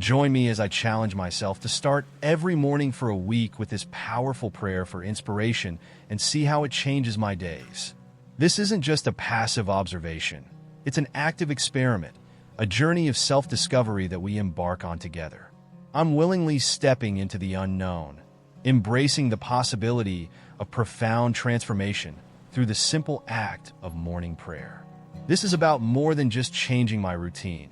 Join me as I challenge myself to start every morning for a week with this powerful prayer for inspiration and see how it changes my days. This isn't just a passive observation. It's an active experiment, a journey of self-discovery that we embark on together. I'm willingly stepping into the unknown, embracing the possibility of profound transformation through the simple act of morning prayer. This is about more than just changing my routine.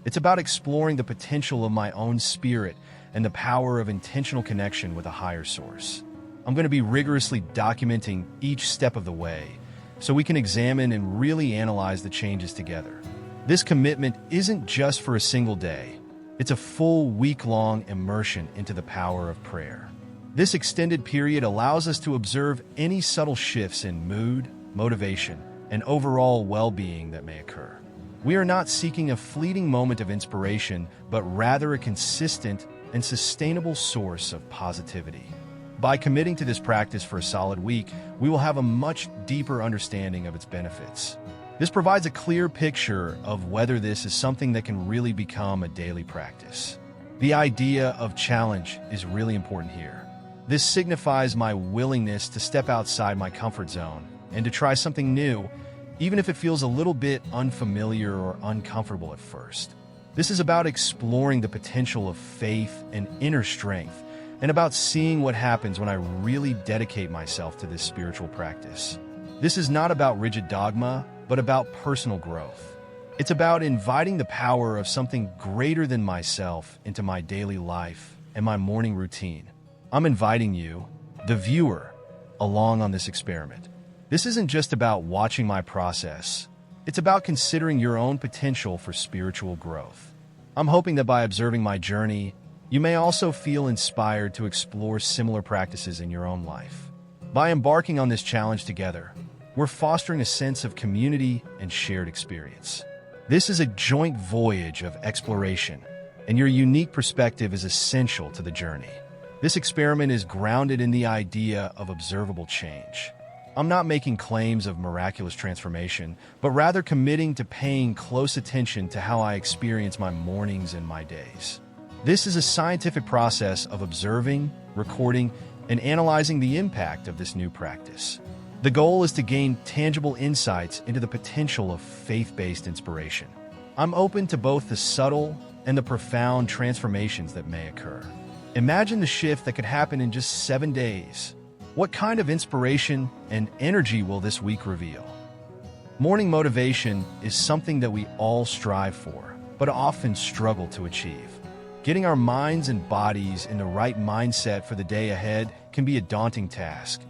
It's about exploring the potential of my own spirit and the power of intentional connection with a higher source. I'm going to be rigorously documenting each step of the way so we can examine and really analyze the changes together. This commitment isn't just for a single day. It's a full week-long immersion into the power of prayer. This extended period allows us to observe any subtle shifts in mood, motivation, and overall well-being that may occur. We are not seeking a fleeting moment of inspiration, but rather a consistent and sustainable source of positivity. By committing to this practice for a solid week, we will have a much deeper understanding of its benefits. This provides a clear picture of whether this is something that can really become a daily practice. The idea of challenge is really important here. This signifies my willingness to step outside my comfort zone and to try something new, even if it feels a little bit unfamiliar or uncomfortable at first. This is about exploring the potential of faith and inner strength, and about seeing what happens when I really dedicate myself to this spiritual practice. This is not about rigid dogma, but about personal growth. It's about inviting the power of something greater than myself into my daily life and my morning routine. I'm inviting you, the viewer, along on this experiment. This isn't just about watching my process. It's about considering your own potential for spiritual growth. I'm hoping that by observing my journey, you may also feel inspired to explore similar practices in your own life. By embarking on this challenge together, we're fostering a sense of community and shared experience. This is a joint voyage of exploration, and your unique perspective is essential to the journey. This experiment is grounded in the idea of observable change. I'm not making claims of miraculous transformation, but rather committing to paying close attention to how I experience my mornings and my days. This is a scientific process of observing, recording, and analyzing the impact of this new practice. The goal is to gain tangible insights into the potential of faith-based inspiration. I'm open to both the subtle and the profound transformations that may occur. Imagine the shift that could happen in just 7 days. What kind of inspiration and energy will this week reveal? Morning motivation is something that we all strive for, but often struggle to achieve. Getting our minds and bodies in the right mindset for the day ahead can be a daunting task,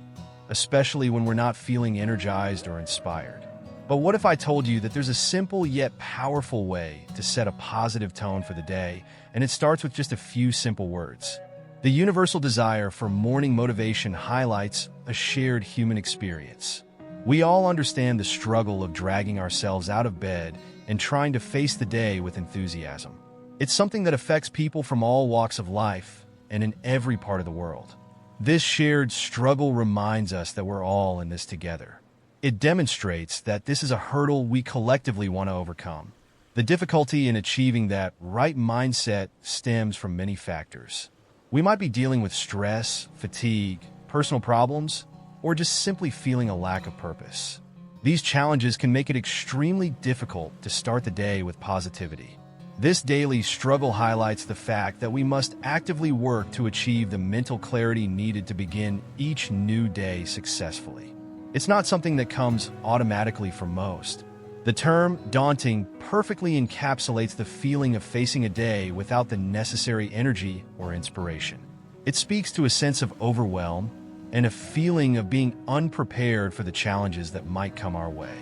especially when we're not feeling energized or inspired. But what if I told you that there's a simple yet powerful way to set a positive tone for the day, and it starts with just a few simple words? The universal desire for morning motivation highlights a shared human experience. We all understand the struggle of dragging ourselves out of bed and trying to face the day with enthusiasm. It's something that affects people from all walks of life and in every part of the world. This shared struggle reminds us that we're all in this together. It demonstrates that this is a hurdle we collectively want to overcome. The difficulty in achieving that right mindset stems from many factors. We might be dealing with stress, fatigue, personal problems, or just simply feeling a lack of purpose. These challenges can make it extremely difficult to start the day with positivity. This daily struggle highlights the fact that we must actively work to achieve the mental clarity needed to begin each new day successfully. It's not something that comes automatically for most. The term daunting perfectly encapsulates the feeling of facing a day without the necessary energy or inspiration. It speaks to a sense of overwhelm and a feeling of being unprepared for the challenges that might come our way.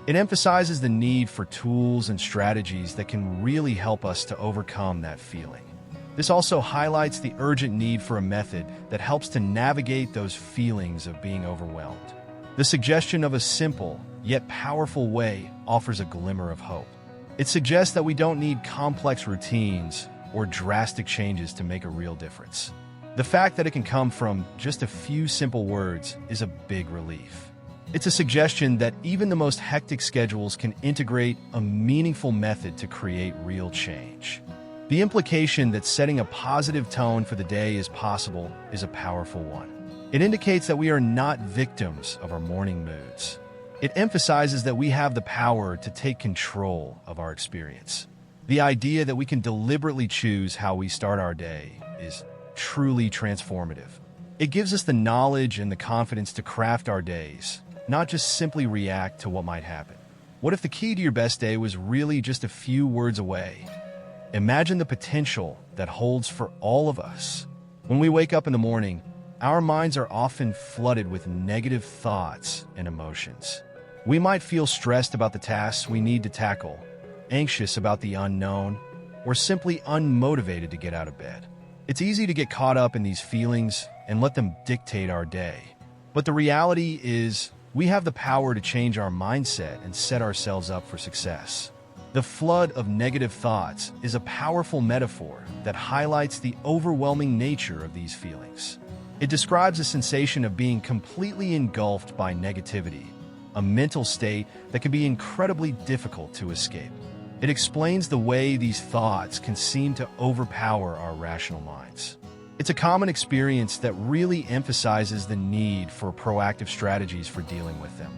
It emphasizes the need for tools and strategies that can really help us to overcome that feeling. This also highlights the urgent need for a method that helps to navigate those feelings of being overwhelmed. The suggestion of a simple, yet powerful way offers a glimmer of hope. It suggests that we don't need complex routines or drastic changes to make a real difference. The fact that it can come from just a few simple words is a big relief. It's a suggestion that even the most hectic schedules can integrate a meaningful method to create real change. The implication that setting a positive tone for the day is possible is a powerful one. It indicates that we are not victims of our morning moods. It emphasizes that we have the power to take control of our experience. The idea that we can deliberately choose how we start our day is truly transformative. It gives us the knowledge and the confidence to craft our days, not just simply react to what might happen. What if the key to your best day was really just a few words away? Imagine the potential that holds for all of us. When we wake up in the morning, our minds are often flooded with negative thoughts and emotions. We might feel stressed about the tasks we need to tackle, anxious about the unknown, or simply unmotivated to get out of bed. It's easy to get caught up in these feelings and let them dictate our day. But the reality is, we have the power to change our mindset and set ourselves up for success. The flood of negative thoughts is a powerful metaphor that highlights the overwhelming nature of these feelings. It describes a sensation of being completely engulfed by negativity, a mental state that can be incredibly difficult to escape. It explains the way these thoughts can seem to overpower our rational minds. It's a common experience that really emphasizes the need for proactive strategies for dealing with them.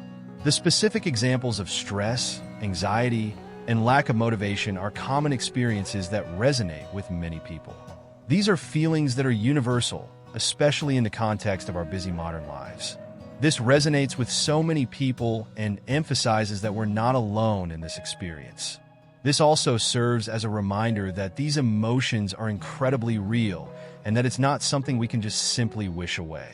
The specific examples of stress, anxiety, and lack of motivation are common experiences that resonate with many people. These are feelings that are universal, especially in the context of our busy modern lives. This resonates with so many people and emphasizes that we're not alone in this experience. This also serves as a reminder that these emotions are incredibly real and that it's not something we can just simply wish away.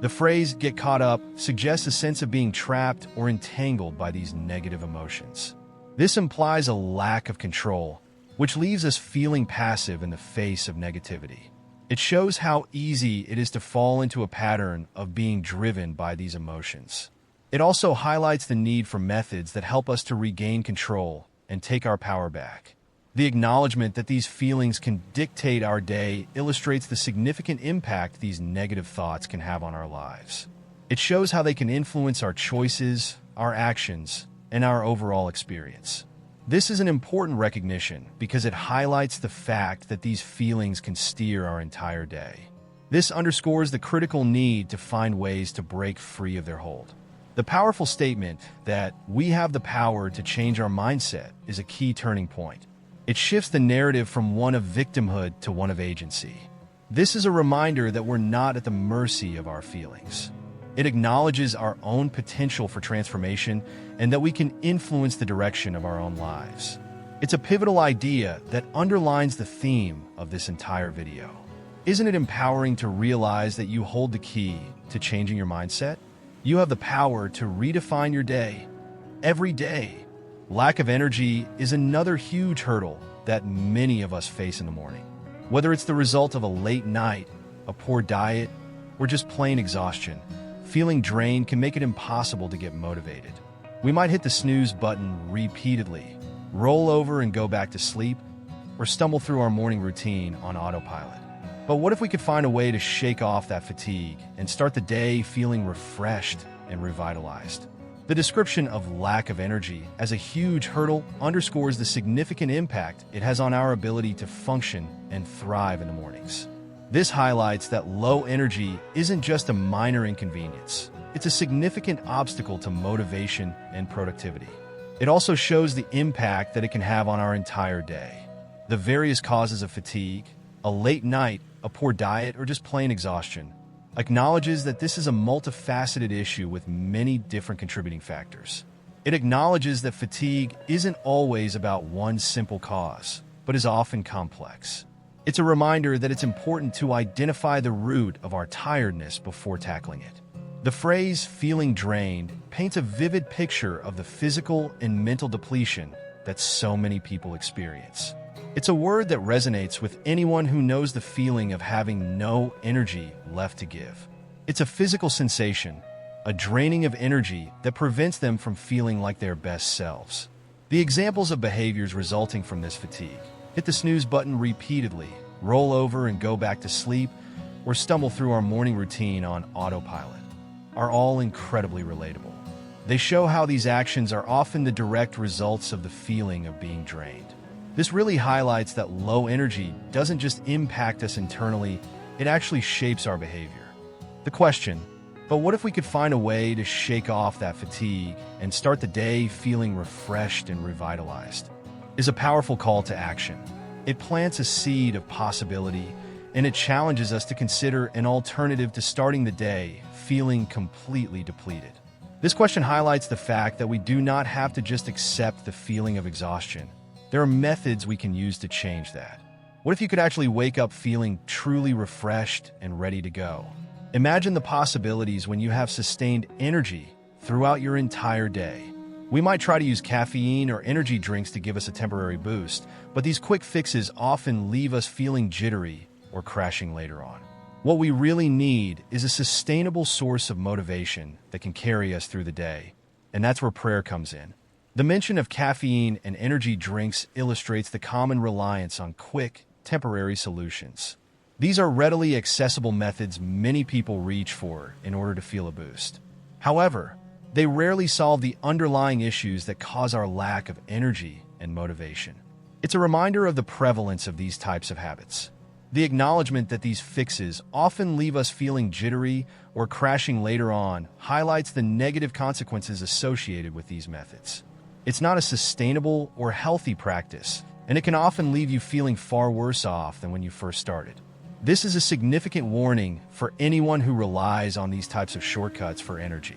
The phrase "get caught up" suggests a sense of being trapped or entangled by these negative emotions. This implies a lack of control, which leaves us feeling passive in the face of negativity. It shows how easy it is to fall into a pattern of being driven by these emotions. It also highlights the need for methods that help us to regain control and take our power back. The acknowledgement that these feelings can dictate our day illustrates the significant impact these negative thoughts can have on our lives. It shows how they can influence our choices, our actions, and our overall experience. This is an important recognition because it highlights the fact that these feelings can steer our entire day. This underscores the critical need to find ways to break free of their hold. The powerful statement that we have the power to change our mindset is a key turning point. It shifts the narrative from one of victimhood to one of agency. This is a reminder that we're not at the mercy of our feelings. It acknowledges our own potential for transformation and that we can influence the direction of our own lives. It's a pivotal idea that underlines the theme of this entire video. Isn't it empowering to realize that you hold the key to changing your mindset? You have the power to redefine your day, every day. Lack of energy is another huge hurdle that many of us face in the morning. Whether it's the result of a late night, a poor diet, or just plain exhaustion, feeling drained can make it impossible to get motivated. We might hit the snooze button repeatedly, roll over and go back to sleep, or stumble through our morning routine on autopilot. But what if we could find a way to shake off that fatigue and start the day feeling refreshed and revitalized? The description of lack of energy as a huge hurdle underscores the significant impact it has on our ability to function and thrive in the mornings. This highlights that low energy isn't just a minor inconvenience. It's a significant obstacle to motivation and productivity. It also shows the impact that it can have on our entire day. The various causes of fatigue, a late night, a poor diet, or just plain exhaustion, acknowledges that this is a multifaceted issue with many different contributing factors. It acknowledges that fatigue isn't always about one simple cause, but is often complex. It's a reminder that it's important to identify the root of our tiredness before tackling it. The phrase "feeling drained" paints a vivid picture of the physical and mental depletion that so many people experience. It's a word that resonates with anyone who knows the feeling of having no energy left to give. It's a physical sensation, a draining of energy that prevents them from feeling like their best selves. The examples of behaviors resulting from this fatigue: hit the snooze button repeatedly, roll over and go back to sleep, or stumble through our morning routine on autopilot, are all incredibly relatable. They show how these actions are often the direct results of the feeling of being drained. This really highlights that low energy doesn't just impact us internally, it actually shapes our behavior. The question, but what if we could find a way to shake off that fatigue and start the day feeling refreshed and revitalized? Is a powerful call to action. It plants a seed of possibility, and it challenges us to consider an alternative to starting the day feeling completely depleted. This question highlights the fact that we do not have to just accept the feeling of exhaustion. There are methods we can use to change that. What if you could actually wake up feeling truly refreshed and ready to go? Imagine the possibilities when you have sustained energy throughout your entire day. We might try to use caffeine or energy drinks to give us a temporary boost, but these quick fixes often leave us feeling jittery or crashing later on. What we really need is a sustainable source of motivation that can carry us through the day, and that's where prayer comes in. The mention of caffeine and energy drinks illustrates the common reliance on quick, temporary solutions. These are readily accessible methods many people reach for in order to feel a boost. However, they rarely solve the underlying issues that cause our lack of energy and motivation. It's a reminder of the prevalence of these types of habits. The acknowledgement that these fixes often leave us feeling jittery or crashing later on highlights the negative consequences associated with these methods. It's not a sustainable or healthy practice, and it can often leave you feeling far worse off than when you first started. This is a significant warning for anyone who relies on these types of shortcuts for energy.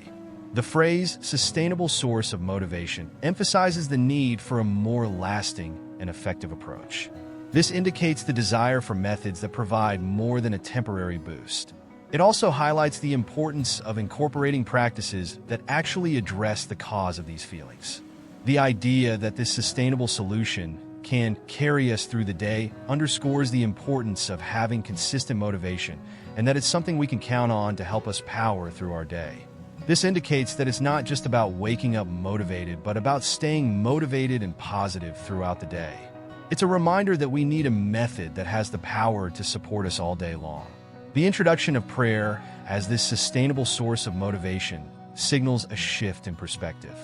The phrase sustainable source of motivation emphasizes the need for a more lasting and effective approach. This indicates the desire for methods that provide more than a temporary boost. It also highlights the importance of incorporating practices that actually address the cause of these feelings. The idea that this sustainable solution can carry us through the day underscores the importance of having consistent motivation and that it's something we can count on to help us power through our day. This indicates that it's not just about waking up motivated, but about staying motivated and positive throughout the day. It's a reminder that we need a method that has the power to support us all day long. The introduction of prayer as this sustainable source of motivation signals a shift in perspective.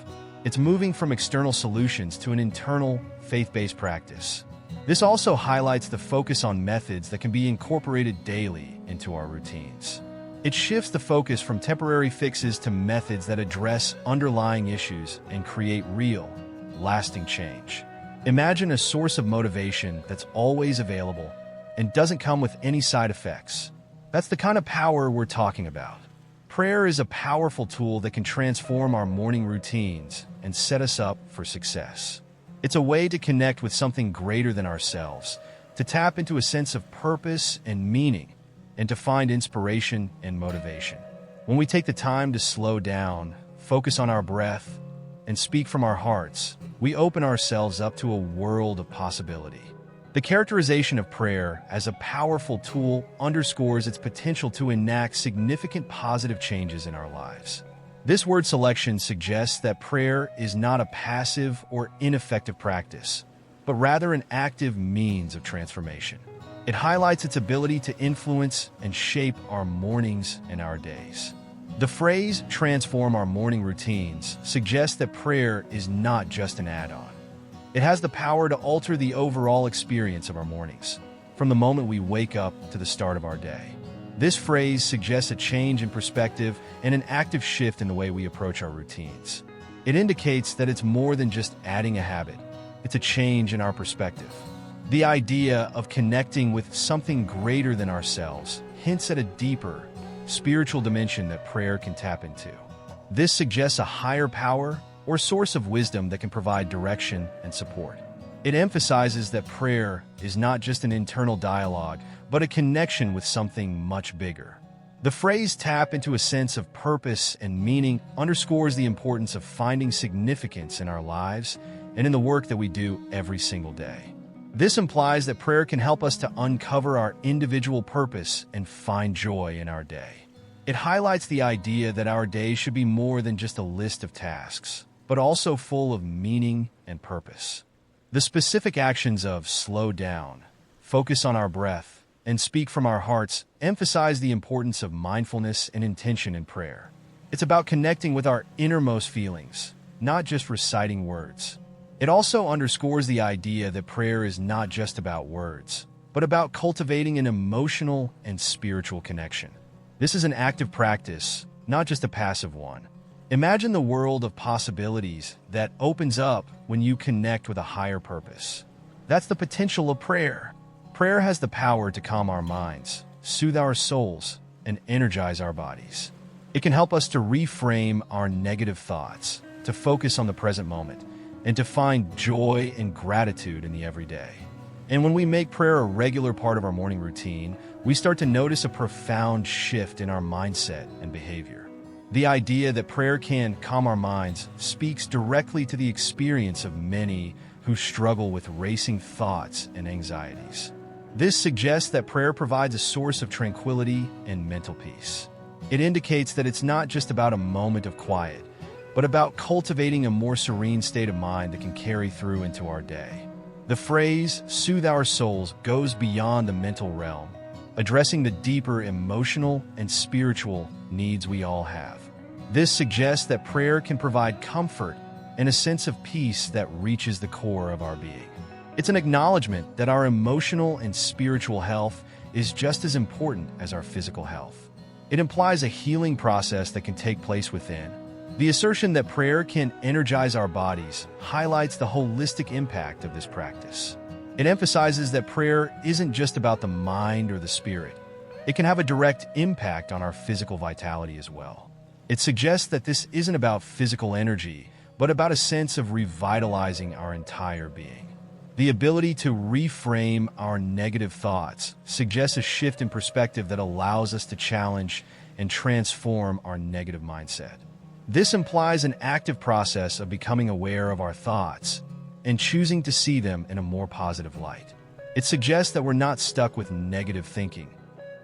It's moving from external solutions to an internal, faith-based practice. This also highlights the focus on methods that can be incorporated daily into our routines. It shifts the focus from temporary fixes to methods that address underlying issues and create real, lasting change. Imagine a source of motivation that's always available and doesn't come with any side effects. That's the kind of power we're talking about. Prayer is a powerful tool that can transform our morning routines and set us up for success. It's a way to connect with something greater than ourselves, to tap into a sense of purpose and meaning, and to find inspiration and motivation. When we take the time to slow down, focus on our breath, and speak from our hearts, we open ourselves up to a world of possibility. The characterization of prayer as a powerful tool underscores its potential to enact significant positive changes in our lives. This word selection suggests that prayer is not a passive or ineffective practice, but rather an active means of transformation. It highlights its ability to influence and shape our mornings and our days. The phrase transform our morning routines suggests that prayer is not just an add-on. It has the power to alter the overall experience of our mornings, from the moment we wake up to the start of our day. This phrase suggests a change in perspective and an active shift in the way we approach our routines. It indicates that it's more than just adding a habit. It's a change in our perspective. The idea of connecting with something greater than ourselves hints at a deeper, spiritual dimension that prayer can tap into. This suggests a higher power or source of wisdom that can provide direction and support. It emphasizes that prayer is not just an internal dialogue, but a connection with something much bigger. The phrase tap into a sense of purpose and meaning underscores the importance of finding significance in our lives and in the work that we do every single day. This implies that prayer can help us to uncover our individual purpose and find joy in our day. It highlights the idea that our day should be more than just a list of tasks, but also full of meaning and purpose. The specific actions of slow down, focus on our breath, and speak from our hearts emphasize the importance of mindfulness and intention in prayer. It's about connecting with our innermost feelings, not just reciting words. It also underscores the idea that prayer is not just about words, but about cultivating an emotional and spiritual connection. This is an active practice, not just a passive one. Imagine the world of possibilities that opens up when you connect with a higher purpose. That's the potential of prayer. Prayer has the power to calm our minds, soothe our souls, and energize our bodies. It can help us to reframe our negative thoughts, to focus on the present moment, and to find joy and gratitude in the everyday. And when we make prayer a regular part of our morning routine, we start to notice a profound shift in our mindset and behavior. The idea that prayer can calm our minds speaks directly to the experience of many who struggle with racing thoughts and anxieties. This suggests that prayer provides a source of tranquility and mental peace. It indicates that it's not just about a moment of quiet, but about cultivating a more serene state of mind that can carry through into our day. The phrase, "soothe our souls," goes beyond the mental realm, addressing the deeper emotional and spiritual needs we all have. This suggests that prayer can provide comfort and a sense of peace that reaches the core of our being. It's an acknowledgement that our emotional and spiritual health is just as important as our physical health. It implies a healing process that can take place within. The assertion that prayer can energize our bodies highlights the holistic impact of this practice. It emphasizes that prayer isn't just about the mind or the spirit. It can have a direct impact on our physical vitality as well. It suggests that this isn't about physical energy, but about a sense of revitalizing our entire being. The ability to reframe our negative thoughts suggests a shift in perspective that allows us to challenge and transform our negative mindset. This implies an active process of becoming aware of our thoughts and choosing to see them in a more positive light. It suggests that we're not stuck with negative thinking.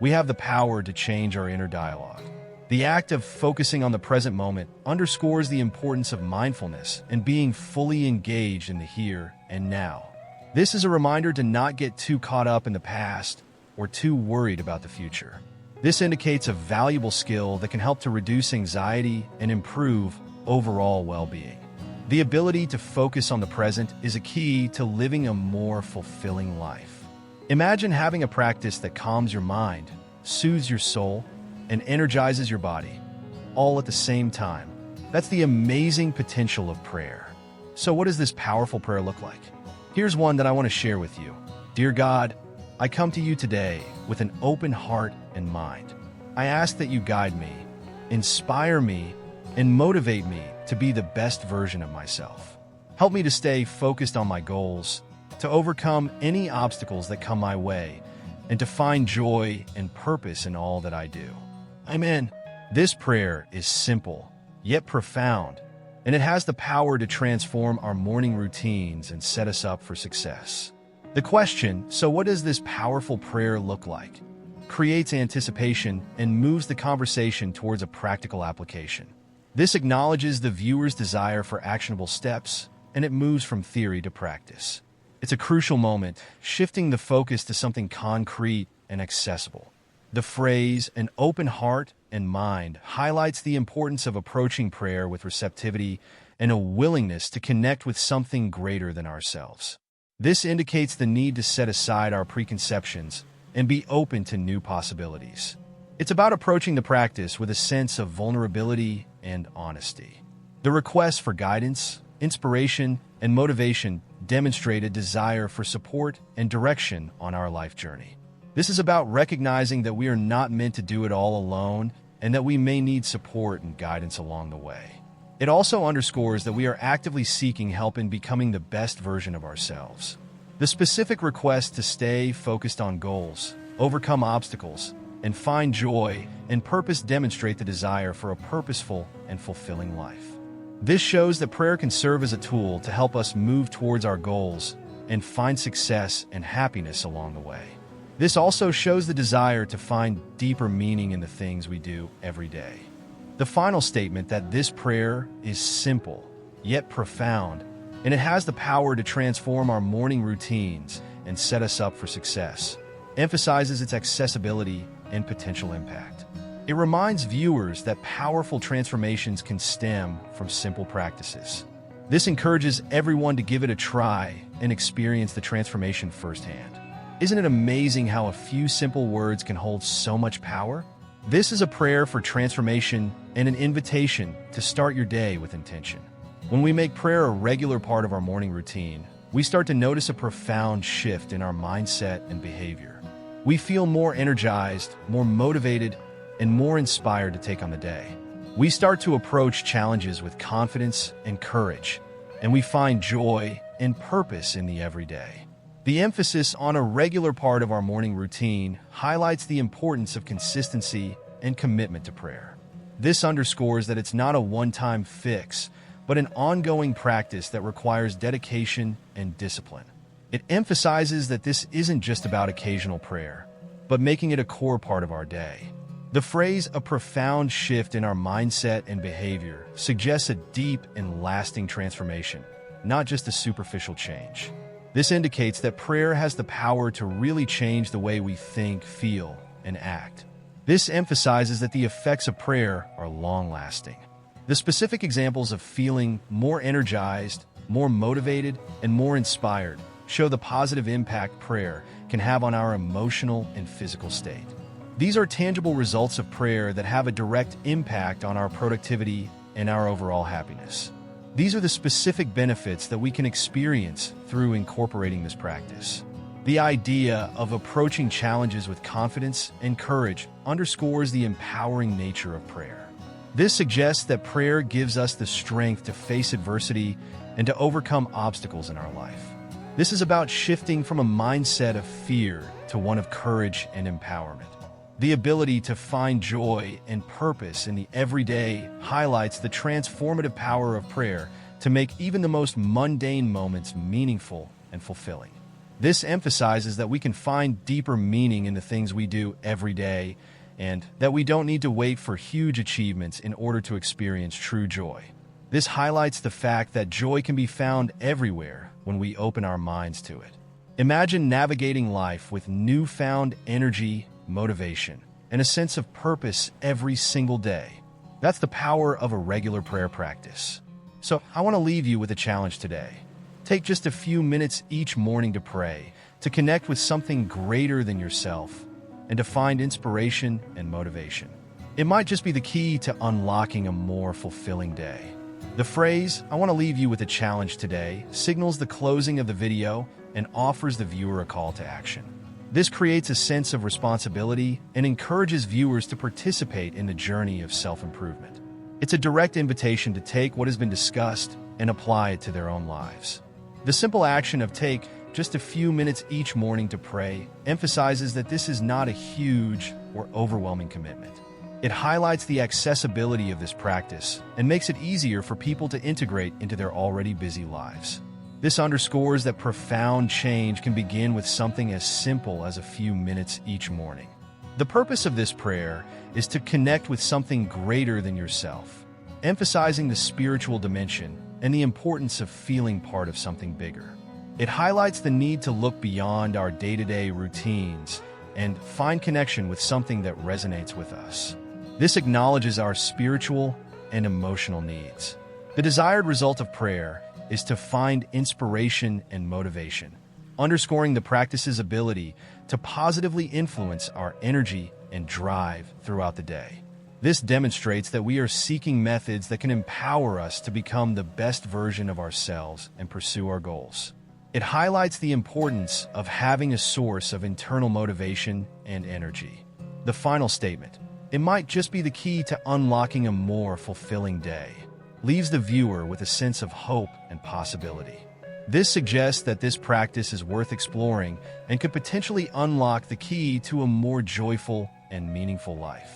We have the power to change our inner dialogue. The act of focusing on the present moment underscores the importance of mindfulness and being fully engaged in the here and now. This is a reminder to not get too caught up in the past or too worried about the future. This indicates a valuable skill that can help to reduce anxiety and improve overall well-being. The ability to focus on the present is a key to living a more fulfilling life. Imagine having a practice that calms your mind, soothes your soul, and energizes your body, all at the same time. That's the amazing potential of prayer. So what does this powerful prayer look like? Here's one that I want to share with you. Dear God, I come to you today with an open heart and mind. I ask that you guide me, inspire me, and motivate me to be the best version of myself. Help me to stay focused on my goals, to overcome any obstacles that come my way, and to find joy and purpose in all that I do. Amen. This prayer is simple, yet profound, and it has the power to transform our morning routines and set us up for success. The question, so what does this powerful prayer look like, creates anticipation and moves the conversation towards a practical application. This acknowledges the viewer's desire for actionable steps, and it moves from theory to practice. It's a crucial moment, shifting the focus to something concrete and accessible. The phrase, "an open heart and mind," highlights the importance of approaching prayer with receptivity and a willingness to connect with something greater than ourselves. This indicates the need to set aside our preconceptions and be open to new possibilities. It's about approaching the practice with a sense of vulnerability and honesty. The requests for guidance, inspiration, and motivation demonstrate a desire for support and direction on our life journey. This is about recognizing that we are not meant to do it all alone and that we may need support and guidance along the way. It also underscores that we are actively seeking help in becoming the best version of ourselves. The specific request to stay focused on goals, overcome obstacles, and find joy and purpose demonstrate the desire for a purposeful and fulfilling life. This shows that prayer can serve as a tool to help us move towards our goals and find success and happiness along the way. This also shows the desire to find deeper meaning in the things we do every day. The final statement that this prayer is simple, yet profound, and it has the power to transform our morning routines and set us up for success, emphasizes its accessibility and potential impact. It reminds viewers that powerful transformations can stem from simple practices. This encourages everyone to give it a try and experience the transformation firsthand. Isn't it amazing how a few simple words can hold so much power? This is a prayer for transformation and an invitation to start your day with intention. When we make prayer a regular part of our morning routine, we start to notice a profound shift in our mindset and behavior. We feel more energized, more motivated, and more inspired to take on the day. We start to approach challenges with confidence and courage, and we find joy and purpose in the everyday. The emphasis on a regular part of our morning routine highlights the importance of consistency and commitment to prayer. This underscores that it's not a one-time fix, but an ongoing practice that requires dedication and discipline. It emphasizes that this isn't just about occasional prayer, but making it a core part of our day. The phrase, "a profound shift in our mindset and behavior," suggests a deep and lasting transformation, not just a superficial change. This indicates that prayer has the power to really change the way we think, feel, and act. This emphasizes that the effects of prayer are long-lasting. The specific examples of feeling more energized, more motivated, and more inspired show the positive impact prayer can have on our emotional and physical state. These are tangible results of prayer that have a direct impact on our productivity and our overall happiness. These are the specific benefits that we can experience through incorporating this practice. The idea of approaching challenges with confidence and courage underscores the empowering nature of prayer. This suggests that prayer gives us the strength to face adversity and to overcome obstacles in our life. This is about shifting from a mindset of fear to one of courage and empowerment. The ability to find joy and purpose in the everyday highlights the transformative power of prayer to make even the most mundane moments meaningful and fulfilling. This emphasizes that we can find deeper meaning in the things we do every day, and that we don't need to wait for huge achievements in order to experience true joy. This highlights the fact that joy can be found everywhere when we open our minds to it. Imagine navigating life with newfound energy, motivation, and a sense of purpose every single day. That's the power of a regular prayer practice. So I want to leave you with a challenge today. Take just a few minutes each morning to pray, to connect with something greater than yourself, and to find inspiration and motivation. It might just be the key to unlocking a more fulfilling day. The phrase, "I want to leave you with a challenge today," signals the closing of the video and offers the viewer a call to action. This creates a sense of responsibility and encourages viewers to participate in the journey of self-improvement. It's a direct invitation to take what has been discussed and apply it to their own lives. The simple action of take just a few minutes each morning to pray emphasizes that this is not a huge or overwhelming commitment. It highlights the accessibility of this practice and makes it easier for people to integrate into their already busy lives. This underscores that profound change can begin with something as simple as a few minutes each morning. The purpose of this prayer is to connect with something greater than yourself, emphasizing the spiritual dimension and the importance of feeling part of something bigger. It highlights the need to look beyond our day-to-day routines and find connection with something that resonates with us. This acknowledges our spiritual and emotional needs. The desired result of prayer is to find inspiration and motivation, underscoring the practice's ability to positively influence our energy and drive throughout the day. This demonstrates that we are seeking methods that can empower us to become the best version of ourselves and pursue our goals. It highlights the importance of having a source of internal motivation and energy. The final statement, "It might just be the key to unlocking a more fulfilling day," leaves the viewer with a sense of hope and possibility. This suggests that this practice is worth exploring and could potentially unlock the key to a more joyful and meaningful life.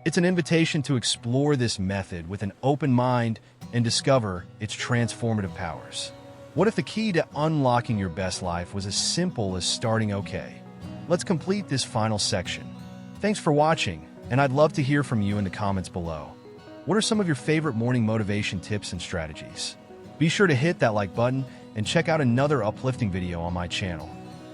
It's an invitation to explore this method with an open mind and discover its transformative powers. What if the key to unlocking your best life was as simple as starting okay? Let's complete this final section. Thanks for watching, and I'd love to hear from you in the comments below. What are some of your favorite morning motivation tips and strategies? Be sure to hit that like button and check out another uplifting video on my channel.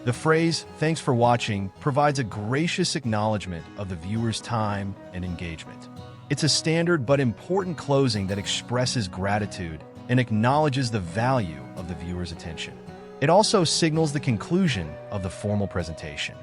The phrase, "Thanks for watching," provides a gracious acknowledgement of the viewer's time and engagement. It's a standard but important closing that expresses gratitude and acknowledges the value of the viewer's attention. It also signals the conclusion of the formal presentation.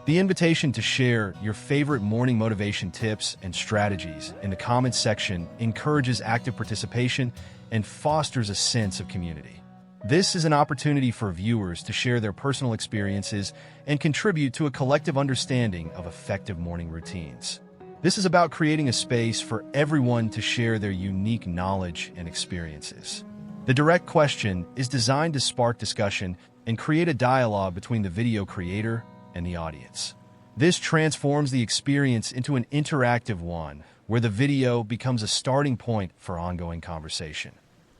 The invitation to share your favorite morning motivation tips and strategies in the comments section encourages active participation and fosters a sense of community. This is an opportunity for viewers to share their personal experiences and contribute to a collective understanding of effective morning routines. This is about creating a space for everyone to share their unique knowledge and experiences. The direct question is designed to spark discussion and create a dialogue between the video creator and the audience. This transforms the experience into an interactive one, where the video becomes a starting point for ongoing conversation.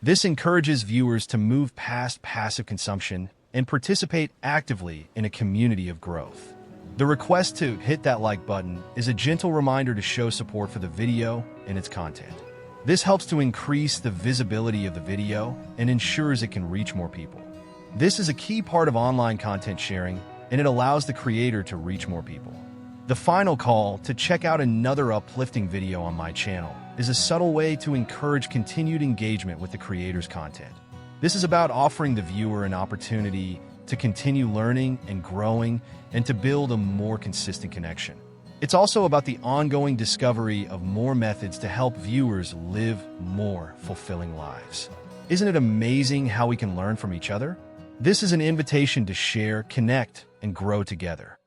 This encourages viewers to move past passive consumption and participate actively in a community of growth. The request to hit that like button is a gentle reminder to show support for the video and its content. This helps to increase the visibility of the video and ensures it can reach more people. This is a key part of online content sharing, and it allows the creator to reach more people. The final call to check out another uplifting video on my channel is a subtle way to encourage continued engagement with the creator's content. This is about offering the viewer an opportunity to continue learning and growing and to build a more consistent connection. It's also about the ongoing discovery of more methods to help viewers live more fulfilling lives. Isn't it amazing how we can learn from each other? This is an invitation to share, connect, and grow together.